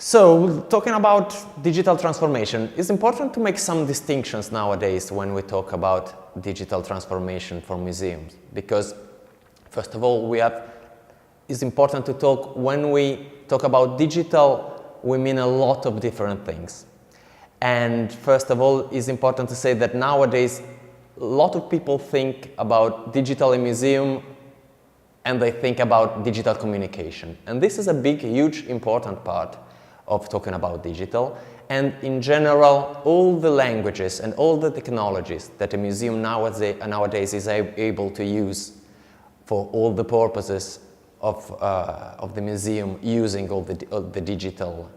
So, talking about digital transformation, it's important to make some distinctions nowadays when we talk about digital transformation for museums. Because, first of all, it's important to talk, when we talk about digital, we mean a lot of different things. And first of all, it's important to say that nowadays, a lot of people think about digital in museum and they think about digital communication. And this is a big, huge, important part of talking about digital. And in general, all the languages and all the technologies that a museum nowadays is able to use for all the purposes of the museum using all the digital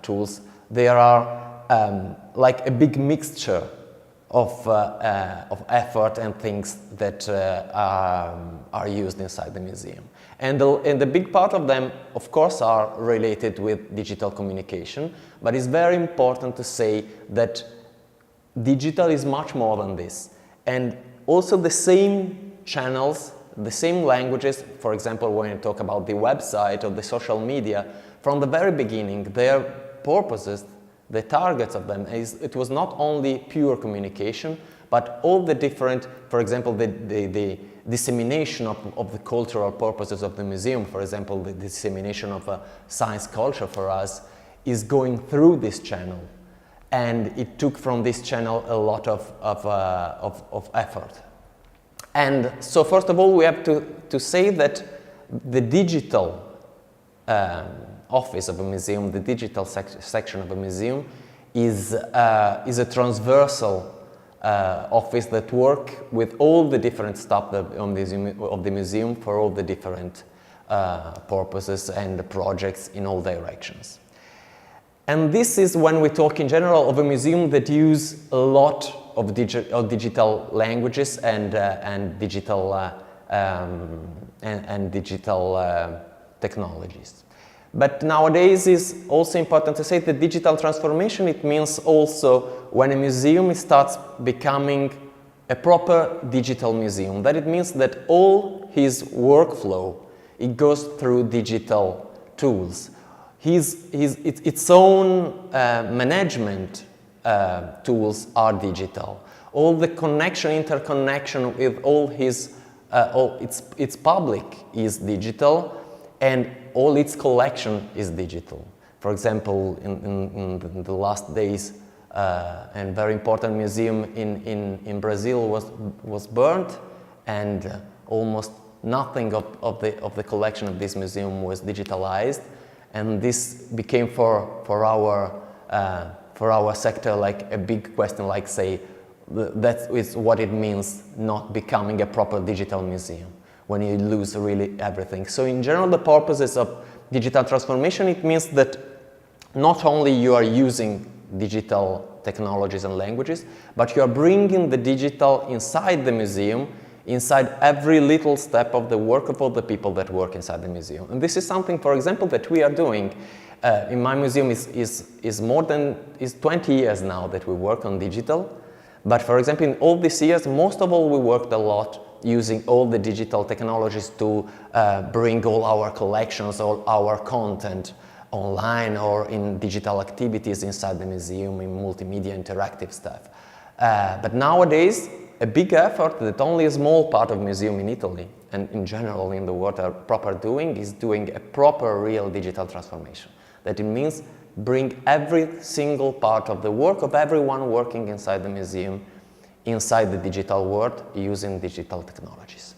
tools, there are like a big mixture of effort and things that are used inside the museum. And the big part of them, of course, are related with digital communication, but it's very important to say that digital is much more than this. And also the same channels, the same languages, for example, when you talk about the website or the social media, from the very beginning, their purposes, the targets of them, it was not only pure communication, but all the different, for example, the dissemination of the cultural purposes of the museum, for example, the dissemination of science culture for us, is going through this channel. And it took from this channel a lot of effort. And so first of all, we have to say that the digital office of a museum, the digital section of a museum, is a transversal office that works with all the different stuff of the museum for all the different purposes and projects in all directions. And this is when we talk in general of a museum that use a lot of digital languages and digital technologies. But nowadays it's also important to say that digital transformation, it means also when a museum starts becoming a proper digital museum. That it means that all his workflow, it goes through digital tools. Its own management tools are digital. All the interconnection with all its public is digital, and all its collection is digital. For example, in the last days, a very important museum in Brazil was burnt, and almost nothing of the collection of this museum was digitalized, and this became for our sector like a big question, like say, that is what it means not becoming a proper digital museum, when you lose really everything. So in general, the purposes of digital transformation, it means that not only you are using digital technologies and languages, but you are bringing the digital inside the museum, inside every little step of the work of all the people that work inside the museum. And this is something, for example, that we are doing. In my museum is 20 years now that we work on digital. But for example, in all these years, most of all, we worked a lot using all the digital technologies to bring all our collections, all our content online or in digital activities inside the museum, in multimedia interactive stuff. But nowadays, a big effort that only a small part of museum in Italy and in general in the world are proper doing is doing a proper real digital transformation. That it means bring every single part of the work of everyone working inside the museum inside the digital world using digital technologies.